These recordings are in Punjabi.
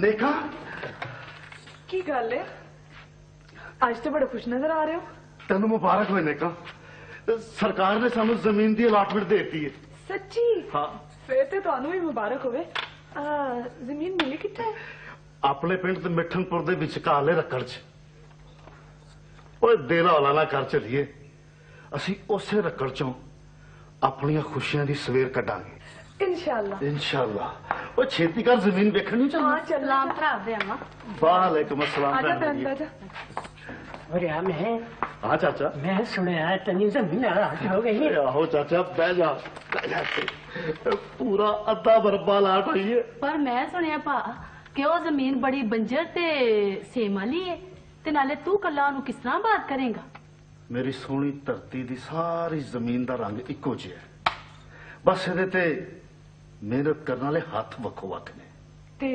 नेका की गल है? आज तो बड़े खुश नजर आ रहे हो। तेन मुबारक हो नेका, सरकार ने सानू जमीन की अलाटमेंट देती है। सच्ची? हाँ। फिर तो तुहानू भी मुबारक होवे। जमीन मिली किथे? अपने पिंड ते मिठनपुर दे विचकाले रकड़ च। ओए देला हौला ना कर चलिए, असी उसे रकड़ चों अपनियां खुशियां दी सवेर कड्डांगे इंशाअल्लाह। इंशाअल्लाह। वो छेती कर जमीन देखनी चाहिए। हाँ चल। सलाम भरा दे अम्मा। वालेकुम अस्सलाम। आजा बहन आजा। और यार मैं हाँ चाचा। मैं सुना तनी जमीन हाथ हो गई है। आहो चाचा बह जा, पूरा अद्धा बरबा लाट हुई है। पर मैं सुनिया भा कि वो जमीन बड़ी बंजर ते सेम वाली है ते नाले तू कल्ला ओनू किस तरह बात करेगा? मेरी सोहनी धरती दी सारी जमीन दा रंग इको जिहा है, बस ਇਹਦੇ ਤੇ मेहनत करने वाले हाथ वक्खो वक्ख ने। ते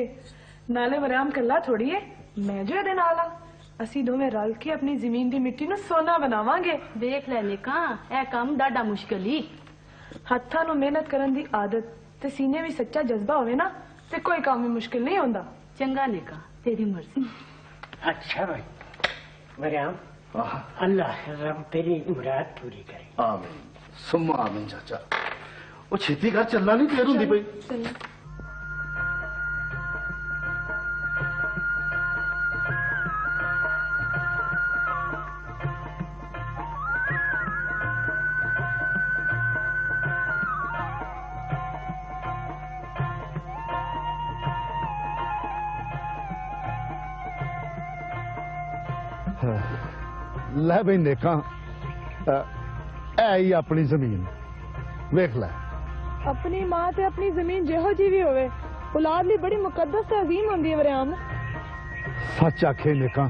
नाले वराम कल्ला थोड़ी है, मैं जो ਇਹਦੇ ਨਾਲ ਆ। ਅਸੀਂ ਦੋਵੇਂ ਰਲ ਕੇ ਆਪਣੀ ਜ਼ਮੀਨ ਦੀ ਮਿੱਟੀ ਨੂੰ ਸੋਨਾ ਬਣਾਵਾਂਗੇ। देख ले निका ए काम डाडा मुश्किल ही। ਹੱਥਾਂ ਨੂੰ ਮਿਹਨਤ ਕਰਨ ਦੀ ਆਦਤ ਤੇ ਸੀਨੇ ਵਿੱਚ ਸੱਚਾ ਜਜ਼ਬਾ ਹੋਵੇ ਨਾ ਤੇ ਕੋਈ ਕੰਮ ਵੀ ਮੁਸ਼ਕਿਲ ਨਹੀਂ ਹੁੰਦਾ। चंगा निका तेरी मर्जी। अच्छा भाई मरियम, अल्लाह रब तेरी मुराद पूरी करे। आमीन सुम्मा आमीन। चाचा वो छेती कर, चलना नहीं देर होंदी पई। चलो। लै बई नेका, है ही अपनी जमीन, वेख लै। अपनी मां ते अपनी जमीन जेहो जी भी होवे औलाद ਲਈ बड़ी मुकद्दस ਤੇ अजीम ਹੁੰਦੀ ਹੈ ਵਰਿਆਮ। सच आखे नेका,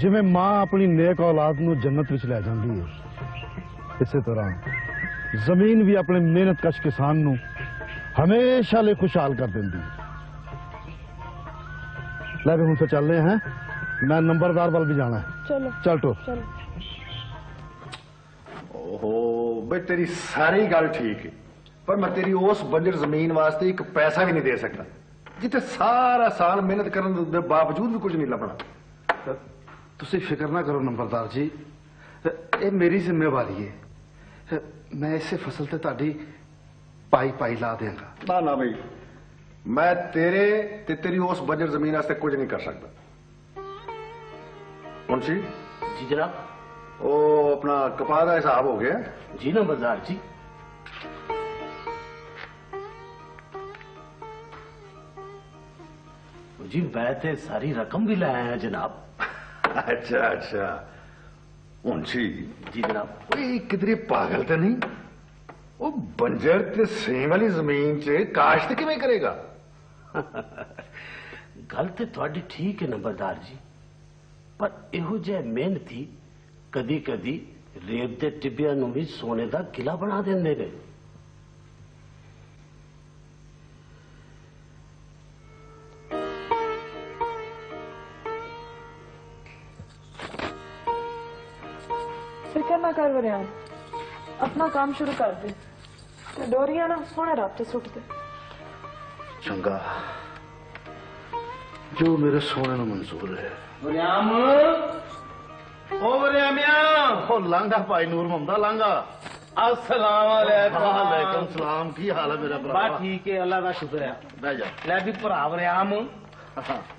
जिवें मां अपनी नेक औलाद नूं जन्नत विच लै जांदी है, इसे तरह जमीन भी अपने मेहनत कश किसान नूं हमेशा लिए खुशहाल कर देंदी है। लै भी हुण तो चलने हैं, मैं नंबरदार वाल भी जाना है। चलो चल टो। चलो। ओहो बई तेरी सारी गल ठीक है, पर मैं तेरी उस बंजर जमीन वास्ते एक पैसा भी नहीं दे सकता जिथे सारा साल मेहनत करने के बावजूद भी कुछ नहीं लभना। तुसी फिक्र ना करो नंबरदार जी, ये मेरी जिम्मेवारी है। मैं इसे फसल ते ताड़ी पाई पाई ला देंगा। ना ना भाई, मैं तेरे ते तेरी उस बंजर जमीन वास्ते कुछ नहीं कर सकता। मुंशी जी जनाब। ओ अपना कपाह का हिसाब हो गया? जी नंबरदार जी। जी मैं ते सारी रकम भी लाया है जनाब। अच्छा अच्छा मुंशी जी जनाब। कोई किधरे पागल तो नहीं? वो बंजर ते सेम वाली जमीन च काश्त किवें करेगा? गल ते तुहाडी ठीक है नंबरदार जी, पर इहो जिहा मेहनती कदी कदी रेत दे टिब्बियां नूं भी सोने दा किला बना देंदे ने। फिक्र ना कर वरियाम, अपना काम शुरू कर दे ते डोरियां ना सोने रात सुट दे। चंगा, जो मेरे सोने में मंजूर है। वरियाम ओ वरियामिया ओ लांगा भाई नूर मोहम्मद लांगा। अस्सलाम वालेकुम। वालेकुम सलाम। की हाल है मेरा भरा? बस ठीक है, अल्लाह का शुक्र है। बह जा। ले भी भरा वरियाम,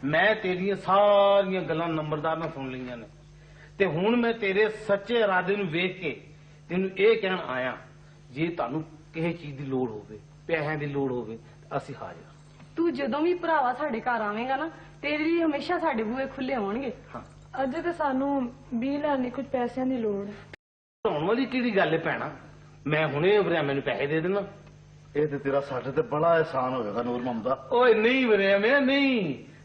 मैं तेरियां सारियां गल्लां नंबरदार ने सुन लियां ने ते हुण मैं तेरे सच्चे इरादे नूं वेख के तेनू ये कहण आया, जे तुहानू किसी चीज की लोड़ होवे, पैसिਆਂ ਦੀ लोड़ होवे, ਅਸੀਂ हाजिर। तू जदों भी भरावा साडे घर आवेगा ना, तेरे लिए हमेशा साडे बूहे खुले होणगे। अजे तो सानू बी लैने कुछ पैसों की लोड़ है। होण वाली किहड़ी गल है भैणा, मैं हुणे वरियामे नूं पैसे दे देना। ये तो तेरा साडे ते बड़ा एहसान होगा नूर मोहम्मद। ओए नहीं वरियामे नहीं,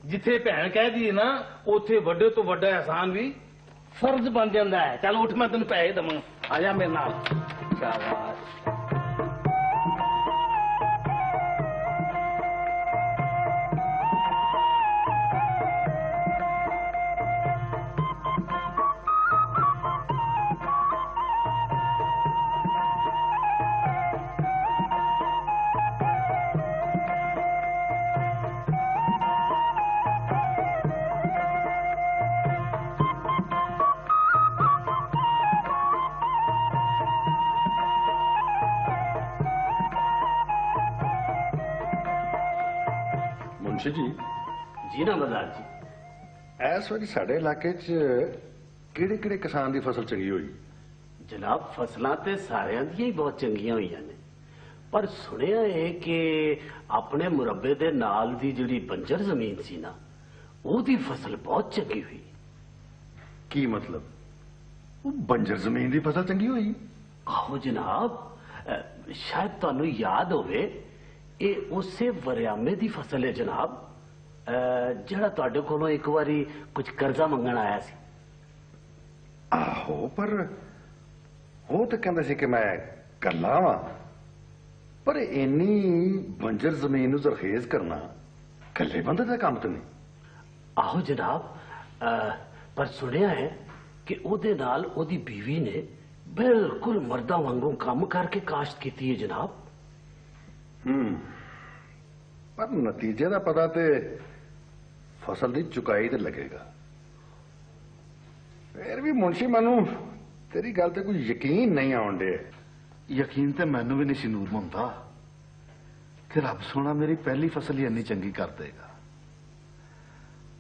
जिथे भैन कह दी ना उथे वड्डे तो वड्डा एहसान भी फर्ज बन जाता है। चल उठ, मैं तेन पैसे देवां, आ जा मेरे नाल। शाबाश। ਮੁਨਸ਼ੀ ਜੀ जी नंबरदार जी। ਇਸ ਵਾਰੀ ਸਾਡੇ ਇਲਾਕੇ 'ਚ ਕਿਹੜੇ ਕਿਸਾਨ ਦੀ ਫਸਲ ਚੰਗੀ ਹੋਈ? जनाब फसलां ते सारियां दी ही बहुत चंगियां होईयां ने, पर सुनिया है कि अपने मुरब्बे दे नाल दी जिहड़ी बंजर जमीन सी ना, ओदी फसल बहुत चंगी हुई। ਕੀ ਮਤਲਬ? ਉਹ ਬੰਜਰ ਜ਼ਮੀਨ ਦੀ ਫਸਲ ਚੰਗੀ ਹੋਈ? आहो जनाब, शायद तुहानू याद होवे ये उसे वरियामे दी फसल है जनाब, ਜਿਹੜਾ ਤੁਹਾਡੇ ਕੋਲੋਂ ਇੱਕ ਵਾਰੀ ਕੁਝ ਕਰਜ਼ਾ ਮੰਗਣ ਆਇਆ ਸੀ। ਆਹੋ, ਪਰ ਉਹ ਤਾਂ ਕਹਿੰਦਾ ਸੀ ਕਿ ਮੈਂ ਕੱਲਾ ਵਾਂ, ਪਰ ਇੰਨੀ ਬੰਜਰ ਜ਼ਮੀਨ ਨੂੰ ਜ਼ਰਖੇਜ਼ ਕਰਨਾ ਕੱਲੇ ਬੰਦੇ ਦਾ ਕੰਮ ਤਾਂ ਨਹੀਂ। ਆਹੋ ਜਨਾਬ, ਪਰ ਸੁਣਿਆ ਹੈ ਕਿ ਉਹਦੇ ਨਾਲ ਉਹਦੀ ਬੀਵੀ ਨੇ ਬਿਲਕੁਲ ਮਰਦਾਂ ਵਾਂਗੂ ਕੰਮ ਕਰਕੇ ਕਾਸ਼ਤ ਕੀਤੀ ਹੈ ਜਨਾਬ। ਪਰ ਨਤੀਜੇ ਦਾ ਪਤਾ ਤੇ ਫਸਲ ਦੀ ਚੁਕਾਈ ਤੇ ਲੱਗੇਗਾ। ਫਿਰ ਵੀ ਮੁਨਸ਼ੀ, ਮੈਨੂੰ ਤੇਰੀ ਗੱਲ ਤੇ ਕੋਈ ਯਕੀਨ ਨਹੀਂ ਆਉਣ ਡਿਆ। ਯਕੀਨ ਤੇ ਮੈਨੂੰ ਵੀ ਨਹੀਂ ਸੀ ਨੂਰ ਮੁੰਦਾ ਕਿ ਰੱਬ ਸੋਹਣਾ ਮੇਰੀ ਪਹਿਲੀ ਫਸਲ ਹੀ ਇੰਨੀ ਚੰਗੀ ਕਰ ਦੇਗਾ,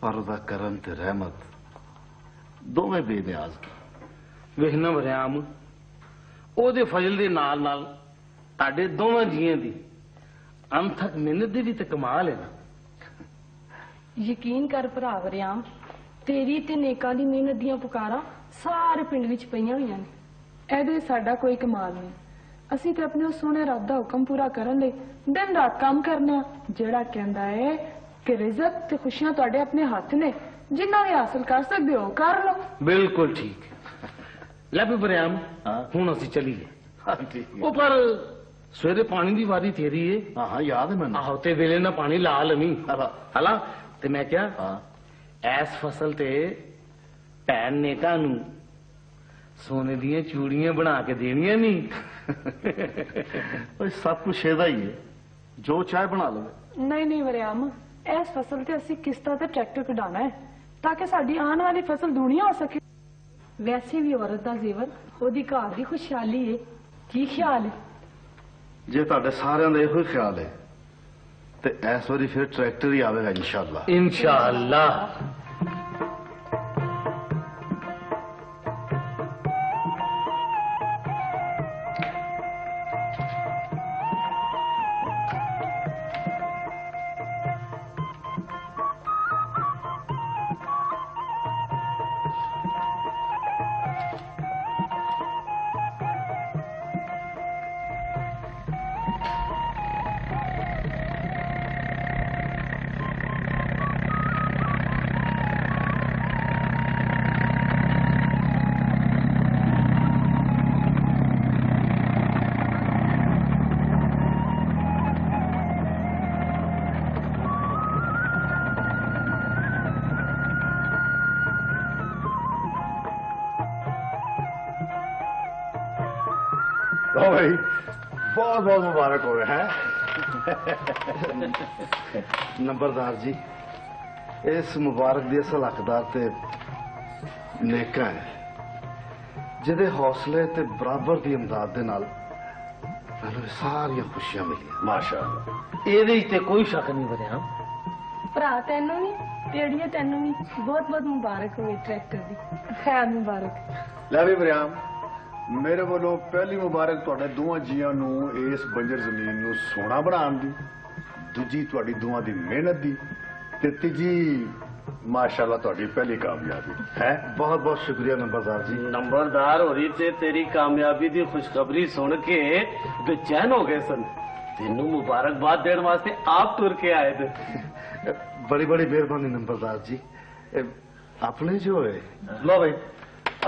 ਪਰ ਉਹਦਾ ਕਰਮ ਤੇ ਰਹਿਮਤ ਦੋਵੇਂ ਬੇਨਿਆਜ਼ ਨੇ। ਵੇਖਣਾ ਵਰਿਆਮ, ਉਹਦੇ ਫਜ਼ਲ ਦੇ ਨਾਲ ਨਾਲ ਤੁਹਾਡੇ ਦੋਵਾਂ ਜੀਆਂ ਦੀ ਅੰਥਕ ਮਿਹਨਤ ਦੀ ਵੀ ਤੇ ਕਮਾਲ ਹੈ ਨਾ। ਯਕੀਨ ਕਰ ਭਰਾ ਵਰਿਆਮ, ਤੇਰੀ ਤੇ ਨੇਕਾਂ ਦੀ ਮਿਹਨਤ ਦੀਆਂ ਪੁਕਾਰਾਂ ਸਾਰੇ ਪਿੰਡ ਵਿੱਚ ਪਈਆਂ ਹੋਈਆਂ ਨੇ। ਇਹਦੇ ਸਾਡਾ ਕੋਈ ਕਮਾਲ ਨਹੀਂ। ਅਸੀਂ ਤੇ ਆਪਣੇ ਉਸ ਸੋਹਣੇ ਰੱਬ ਦਾ ਹੁਕਮ ਪੂਰਾ ਕਰਨ ਲਈ ਦਿਨ ਰਾਤ ਕੰਮ ਕਰਨੇ ਆ, ਜਿਹੜਾ ਕਹਿੰਦਾ ਹੈ ਕਿ ਰਿਜ਼ਕ ਤੇ ਖੁਸ਼ੀਆਂ ਤੁਹਾਡੇ ਆਪਣੇ ਹੱਥ ਨੇ, ਜਿੰਨਾ ਵੀ ਹਾਸਲ ਕਰ ਸਕਦੇ ਹੋ ਕਰ ਲਓ। ਬਿਲਕੁਲ ਠੀਕ। ਲੈ ਵੀ ਵਰਿਆਮ, ਹੁਣ ਅਸੀਂ ਚੱਲੀਏ। ਹਾਂ ਠੀਕ ਉਹ ਪਰ ਸਵੇਰੇ ਪਾਣੀ ਦੀ ਵਾਰੀ ਤੇਰੀ ਏ। ਹਾਂ ਯਾਦ ਹੈ ਮੈਨੂੰ। ਆਹੋ, ਤੇ ਵੇਲੇ ਨਾਲ ਪਾਣੀ ਲਾ ਲਵੀਂ। ਹਲਾ ਤੇ ਮੈਂ ਕਿਹਾ ਹਾਂ, ਐਸ ਫਸਲ ਤੇ ਭੈਣ ਨੇ ਕਾਨੂੰ ਸੋਨੇ ਦੀਆਂ ਚੂੜੀਆਂ ਬਣਾ ਕੇ ਦੇਣੀਆਂ ਨਹੀਂ। ਉਹ ਸਭ ਕੁਝ ਇਹਦਾ ਹੀ ਹੈ, ਜੋ ਚਾਹੇ ਬਣਾ ਲਵੇ। ਨਹੀਂ ਨਹੀਂ ਵਰਿਆਮ, ਇਸ ਫਸਲ ਤੇ ਅਸੀਂ ਕਿਸ਼ਤਾਂ ਤੇ ਟਰੈਕਟਰ ਕਢਾਣਾ ਹੈ ਤਾਂ ਕਿ ਸਾਡੀ ਆਉਣ ਵਾਲੀ ਫਸਲ ਦੂਣੀ ਹੋ ਸਕੇ। ਵੈਸੇ ਵੀ ਔਰਤ ਦਾ ਜ਼ੀਵਨ ਉਹਦੀ ਘਰ ਦੀ ਖੁਸ਼ਹਾਲੀ ਹੈ। ਕੀ ਖਿਆਲ ਹੈ? ਜੇ ਤੁਹਾਡੇ ਸਾਰਿਆਂ ਦਾ ਇਹੋ ਹੀ ਖਿਆਲ ਹੈ ਤੇ ਇਸ ਵਾਰੀ ਫਿਰ ਟਰੈਕਟਰ ਹੀ ਆਵੇਗਾ ਇਨਸ਼ਾਅੱਲਾ। ਇਨਸ਼ਾਅੱਲਾ। ਲਓ ਭਾਈ, ਬਹੁਤ ਬਹੁਤ ਮੁਬਾਰਕ ਹੋਵੇ। ਹੈ ਨੰਬਰਦਾਰ ਜੀ, ਇਸ ਮੁਬਾਰਕ ਦੀ ਅਸਲ ਹੱਕਦਾਰ ਤੇ ਨੇਕਾ ਹੈ, ਜਿਹਦੇ ਹੌਸਲੇ ਤੇ ਬਰਾਬਰ ਦੀ ਇਮਦਾਦ ਦੇ ਨਾਲ ਮੈਨੂੰ ਇਹ ਸਾਰੀਆਂ ਖੁਸ਼ੀਆਂ ਮਿਲੀਆਂ। ਮਾਸ਼ਾਅੱਲਾ। ਇਹਦੇ ਤੇ ਕੋਈ ਸ਼ੱਕ ਨਹੀਂ ਵਰਿਆਮ। ਭਰਾ ਤੈਨੂੰ ਵੀ ਤੇੜੀਏ ਤੈਨੂੰ ਵੀ ਬਹੁਤ ਬਹੁਤ ਮੁਬਾਰਕ ਹੋਵੇ ਟਰੈਕਟਰ ਦੀ। ਖੈਰ ਮੁਬਾਰਕ। ਲੈ ਵੀ ਵਰਿਆਮ, ਮੇਰੇ ਵੱਲੋਂ ਪਹਿਲੀ ਮੁਬਾਰਕ ਤੁਹਾਡੇ ਦੋਵਾਂ ਜੀਆਂ ਨੂੰ ਇਸ ਬੰਜਰ ਜ਼ਮੀਨ ਨੂੰ ਸੋਨਾ ਬਣਾਉਣ ਦੀ, ਦੂਜੀ ਤੁਹਾਡੀ ਦੋਵਾਂ ਦੀ ਮਿਹਨਤ ਦੀ, ਤੇ ਤੀਜੀ ਮਾਸ਼ਾਅੱਲਾ ਤੁਹਾਡੀ ਪਹਿਲੀ ਕਾਮਯਾਬੀ ਹੈ। ਬਹੁਤ ਬਹੁਤ ਸ਼ੁਕਰੀਆ ਨੰਬਰਦਾਰ ਜੀ। नंबरदार हो रही थे तेरी कामयाबी दी खुशखबरी सुन के बेचैन हो गए सन। तेनू मुबारकबाद देने वास्ते आप तुर के आए थे। बड़ी बड़ी मेहरबानी नंबरदार जी। अपने जो है ਲਓ ਭਾਈ,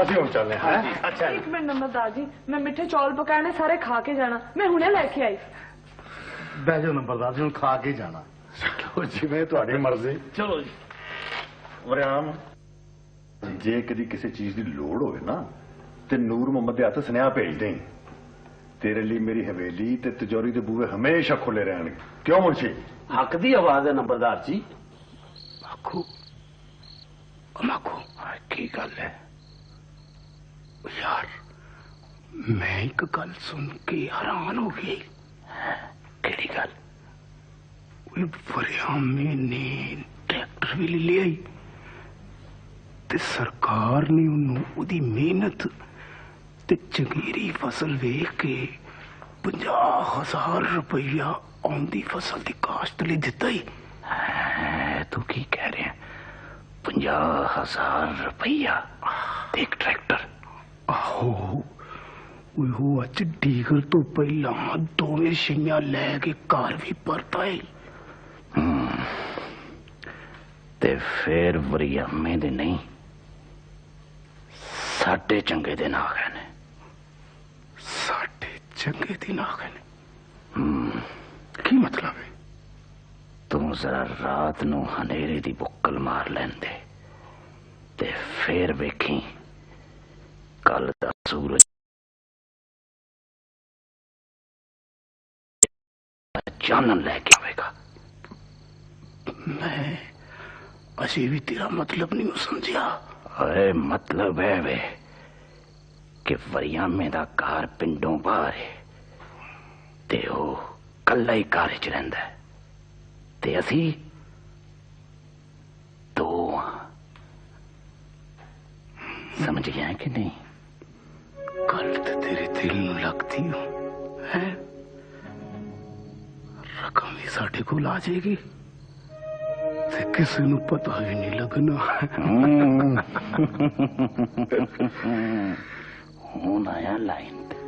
ਅਸੀਂ ਹੁਣ ਚੱਲੇ ਹਾਂ। ਅੱਛਾ ਇੱਕ ਮਿੰਟ ਨੰਬਰਦਾਰ ਜੀ, ਮੈਂ ਮਿੱਠੇ ਚੌਲ ਪਕਾਏ ਨੇ, ਸਾਰੇ ਖਾ ਕੇ ਜਾਣਾ। ਮੈਂ ਹੁਣੇ ਲੈ ਕੇ ਆਈ। ਬਹਿ ਜਾਓ ਨੰਬਰਦਾਰ ਜੀ, ਹੁਣ ਖਾ ਕੇ ਜਾਣਾ। ਚਲੋ ਜਿਵੇਂ ਤੁਹਾਡੀ ਮਰਜ਼ੀ। ਚਲੋ ਜੀ। ਵਰਿਆਮ, ਜੇ ਕਦੀ ਕਿਸੇ ਚੀਜ਼ ਦੀ ਲੋੜ ਹੋਵੇ ਨਾ ਤੇ ਨੂਰ ਮੁਹੰਮਦ ਦੇ ਹੱਥ ਸੁਨੇਹਾ ਭੇਜ ਦੇਂ। ਤੇਰੇ ਲਈ ਮੇਰੀ ਹਵੇਲੀ ਤੇ ਤਿਜੋਰੀ ਦੇ ਬੂਹੇ ਹਮੇਸ਼ਾ ਖੁੱਲੇ ਰਹਿਣਗੇ। ਕਿਉਂ ਮੁਨਸ਼ੀ? हक दी आवाज है नंबरदार जी। ਮਾਖੂ ਮਾਖੂ ਕੀ ਗੱਲ ਹੈ ਯਾਰ? ਮੈਂ ਇੱਕ ਗੱਲ ਸੁਣ ਕੇ ਹੈਰਾਨ ਹੋ ਗਈ। ਕਿਹੜੀ ਗੱਲ? ਵਰਿਆਮੇ ਨੇ ਟਰੈਕਟਰ ਵੀ ਲੈ ਲਿਆ ਤੇ ਸਰਕਾਰ ਨੇ ਉਹਨੂੰ ਉਹਦੀ ਮਿਹਨਤ ਤੇ ਚੰਗੀਰੀ ਫਸਲ ਵੇਖ ਕੇ 50,000 ਰੁਪਇਆ ਆਉਂਦੀ ਫਸਲ ਦੀ ਕਾਸ਼ਤ ਲਈ ਦਿੱਤਾ ਹੀ। ਤੂੰ ਕੀ ਕਹਿ ਰਿਹਾ? 50,000 ਰੁਪਇਆ ਤੇ ਇੱਕ ਟਰੈਕਟਰ? ਆਹੋ, ਉਹ ਅੱਜ ਡੀਗਲ ਤੋਂ ਪਹਿਲਾਂ ਦੋਵੇਂ ਸ਼ਈਆਂ ਲੈ ਕੇ ਘਰ ਵੀ ਪਰਤਾ ਏ। ਤੇ ਫੇਰ ਵਰਿਆਮੇ ਦੇ ਨਹੀਂ, ਸਾਡੇ ਚੰਗੇ ਦੇ ਨਾ ਗਏ ਨੇ। ਸਾਡੇ ਚੰਗੇ ਦੇ ਨਾ ਗਏ ਨੇ? ਕੀ ਮਤਲਬ ਹੈ? ਤੂੰ ਜ਼ਰਾ ਰਾਤ ਨੂੰ ਹਨੇਰੇ ਦੀ ਬੁੱਕਲ ਮਾਰ ਲੈਂਦੇ ਤੇ ਫੇਰ ਵੇਖੀ ਕੱਲ ਦਾ ਸੂਰਜ ਚਾਨਣ ਲੈ ਕੇ ਆਵੇਗਾ। ਮੈਂ ਅਜੇ ਵੀ ਤੇਰਾ ਮਤਲਬ ਨਹੀਂ ਸਮਝਿਆ। ਅਰੇ ਮਤਲਬ ਹੈ ਵੇ ਕਿ ਵਰਿਆਮੇ ਦਾ ਘਰ ਪਿੰਡੋਂ ਬਾਹਰ ਹੈ ਤੇ ਉਹ ਕੱਲਾ ਹੀ ਘਰ 'ਚ ਰਹਿੰਦਾ ਹੈ ਤੇ ਅਸੀਂ ਦੋ। ਸਮਝ ਗਿਆ ਕਿ ਨਹੀਂ? ਗੱਲ ਤੇ ਤੇਰੇ ਦਿਲ ਨੂੰ ਲੱਗਦੀ ਹੈ। ਰਕਮ ਵੀ ਸਾਡੇ ਕੋਲ ਆ ਜਾਏਗੀ ਤੇ ਕਿਸੇ ਨੂੰ ਪਤਾ ਵੀ ਨਹੀਂ ਲੱਗਣਾ। ਹੁਣ ਆਇਆ ਲਾਈਨ ਤੇ।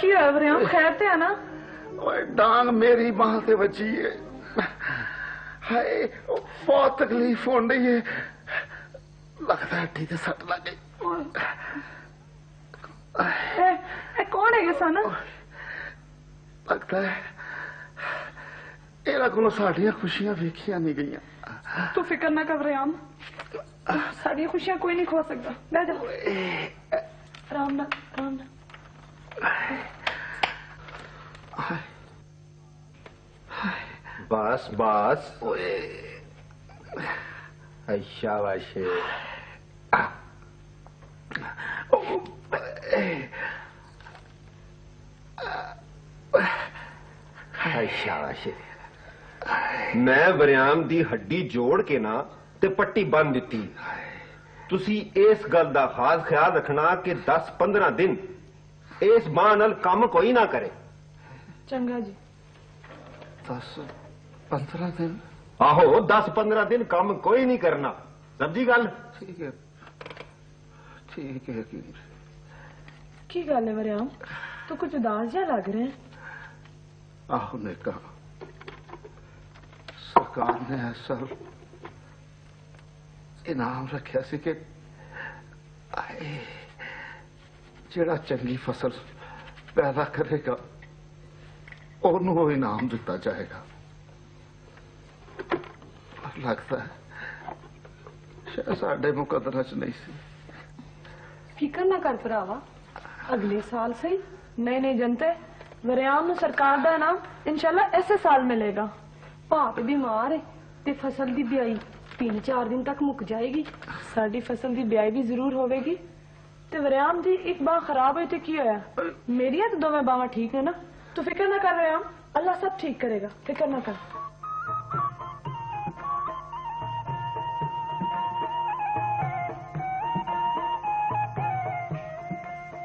ਕੀ ਹੋਇਆ ਵਰਿਆਮ? ਖੈਰ ਤੇ ਆ ਨਾ? ਓਏ ਡਾਂਗ ਮੇਰੀ ਬਾਂਹ ਤੇ ਵੱਜੀ ਹੈ। ਹਾਏ ਬਹੁਤ ਤਕਲੀਫ ਹੋਣ ਡਈ ਹੈ। ਲੱਗਦਾ ਹੱਡੀ ਤੇ ਸੱਟ ਲੱਗ ਗਈ। ਇਹ ਕੌਣ ਹੈਗੇ ਸਨ? ਲੱਗਦਾ ਹੈ ਇਹਨਾਂ ਕੋਲੋਂ ਸਾਡੀਆਂ ਖੁਸ਼ੀਆਂ ਵੇਖੀਆਂ ਨਹੀਂ ਗਈਆਂ। ਤੂੰ ਫਿਕਰ ਨਾ ਕਰ ਵਰਿਆਮ, ਸਾਡੀਆਂ ਖੁਸ਼ੀਆਂ ਕੋਈ ਨਹੀਂ ਖੋ ਸਕਦਾ। ਬਹਿ ਜਾ, ਆਰਾਮ ਨਾਲ ਆਰਾਮ ਨਾਲ। बस बस शाबाश शाबाश। मैं वरियाम दी हड्डी जोड़ के ना ते पट्टी बन दी। तुसी इस गल दा खास ख्याल रखना कि 10-15 दिन इस बांह नाल काम कोई ना करे। चंगा जी। 10-15 दिन? आहो 10-15 दिन काम कोई नहीं करना। समझी गल? ठीक है ठीक है। की गल है वरियाम, तू कुछ उदास जा लग रहा है? आहो ने कहा सरकार ने ऐसा इनाम रखा सी कि जेड़ा चंगी फसल पैदा करेगा ਉਹਨੂੰ ਉਹ ਇਨਾਮ ਦਿੱਤਾ ਜਾਏਗਾ। ਲੱਗਦਾ ਹੈ ਸ਼ਾਇਦ ਸਾਡੇ ਮੁਕੱਦਰਾਂ 'ਚ ਨਹੀਂ ਸੀ। ਫਿਕਰ ਨਾ ਕਰ ਭਰਾਵਾ, ਅਗਲੇ ਸਾਲ ਸਹੀ ਨਏ ਨਏ ਜਨਤੇ ਵਰਿਆਮ ਨੂੰ ਸਰਕਾਰ ਦਾ ਇਨਾਮ ਇਨਸ਼ਾਅੱਲਾ ਇਸੇ ਸਾਲ ਮਿਲੇਗਾ। ਭਾਪ ਬਿਮਾਰ ਹੈ ਤੇ ਫਸਲ ਦੀ ਬਿਆਈ 3-4 ਦਿਨ ਤੱਕ ਮੁੱਕ ਜਾਏਗੀ। ਸਾਡੀ ਫਸਲ ਦੀ ਬਿਆਈ ਵੀ ਜ਼ਰੂਰ ਹੋਵੇਗੀ ਤੇ ਵਰਿਆਮ ਦੀ ਇੱਕ ਬਾਂਹ ਖਰਾਬ ਹੋਈ ਤੇ ਕੀ ਹੋਇਆ? ਮੇਰੀਆਂ ਤਾਂ ਦੋਵੇਂ ਬਾਹਾਂ ਠੀਕ ਨੇ ਨਾ। तू फिक्र ना कर रहे हम, अल्लाह सब ठीक करेगा, फिक्र ना कर।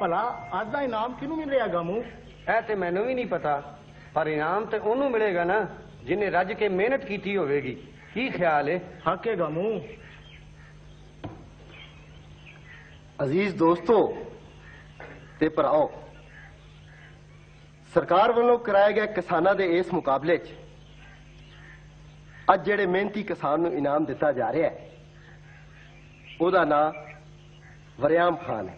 ਭਲਾ ਅੱਜ ਦਾ ਇਨਾਮ ਕਿਹਨੂੰ ਮਿਲ ਰਿਹਾ ਗਾਮੂ? ਇਹ ਤੇ ਮੈਨੂੰ ਵੀ ਨਹੀਂ ਪਤਾ, ਪਰ ਇਨਾਮ ਤੇ ਉਹਨੂੰ ਮਿਲੇਗਾ ਨਾ ਜਿਹਨੇ ਰੱਜ ਕੇ ਮਿਹਨਤ ਕੀਤੀ ਹੋਵੇਗੀ। ਕੀ ਖਿਆਲ ਹੈ? ਹੱਕ ਹੈ ਗਾਮੂ। ਅਜ਼ੀਜ਼ ਦੋਸਤੋ ਤੇ ਭਰਾਓ, ਸਰਕਾਰ ਵੱਲੋਂ ਕਰਾਏ ਗਏ ਕਿਸਾਨਾਂ ਦੇ ਇਸ ਮੁਕਾਬਲੇ 'ਚ ਅੱਜ ਜਿਹੜੇ ਮਿਹਨਤੀ ਕਿਸਾਨ ਨੂੰ ਇਨਾਮ ਦਿੱਤਾ ਜਾ ਰਿਹਾ ਹੈ ਉਹਦਾ ਨਾਂ ਵਰਿਆਮ ਖਾਨ ਹੈ।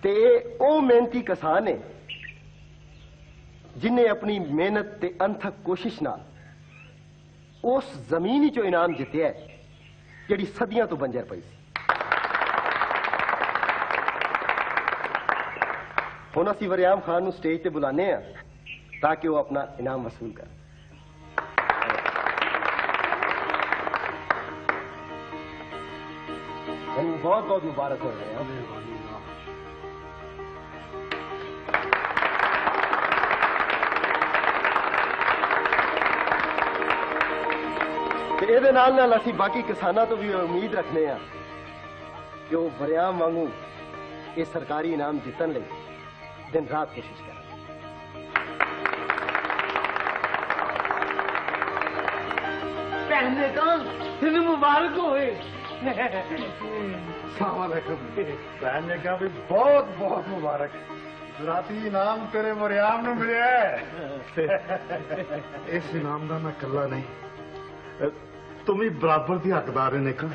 ਤੇ ਇਹ ਉਹ ਮਿਹਨਤੀ ਕਿਸਾਨ ਹੈ ਜਿਨੇ ਆਪਣੀ ਮਿਹਨਤ ਤੇ ਅਣਥੱਕ ਕੋਸ਼ਿਸ਼ ਨਾਲ ਉਸ ਜ਼ਮੀਨ ਹੀ ਚੋਂ ਇਨਾਮ ਜਿੱਤਿਆ ਹੈ ਜਿਹੜੀ ਸਦੀਆਂ ਤੋਂ ਬੰਜਰ ਪਈ ਸੀ। ਹੁਣ ਅਸੀਂ ਵਰਿਆਮ ਖਾਨ ਨੂੰ ਸਟੇਜ ਤੇ ਬੁਲਾਉਂਦੇ ਹਾਂ ਤਾਂ ਕਿ ਉਹ ਆਪਣਾ ਇਨਾਮ ਵਸੂਲ ਕਰੇ। बहुत बहुत मुबारक हो रहे हैं। ਤੇ ਇਹਦੇ ਨਾਲ ਅਸੀਂ ਬਾਕੀ ਕਿਸਾਨਾਂ ਤੋਂ ਵੀ ਉਮੀਦ ਰੱਖਦੇ ਹਾਂ ਕਿ ਉਹ ਵਰਿਆਮ ਵਾਂਗੂ ਇਹ ਸਰਕਾਰੀ ਇਨਾਮ ਜਿੱਤਣ ਲਈ ਦਿਨ ਰਾਤ ਕੋਸ਼ਿਸ਼ ਕਰਨ। ਭੈਣ ਤਾਂ ਤੈਨੂੰ ਮੁਬਾਰਕ ਹੋਵੇ। ਭੈਣ ਨੇ ਕਿਹਾ ਵੀ ਬਹੁਤ ਬਹੁਤ ਮੁਬਾਰਕ, ਜ਼ਰਾਤੀ ਇਨਾਮ ਤੇਰੇ ਵਰਿਆਮ ਨੂੰ ਮਿਲਿਆ ਹੈ। ਇਸ ਇਨਾਮ ਦਾ ਮੈਂ ਇਕੱਲਾ ਨਹੀਂ, ਤੂੰ ਵੀ ਬਰਾਬਰ ਦੀ ਹੱਕਦਾਰ ਹੈ ਨੇਕਾ।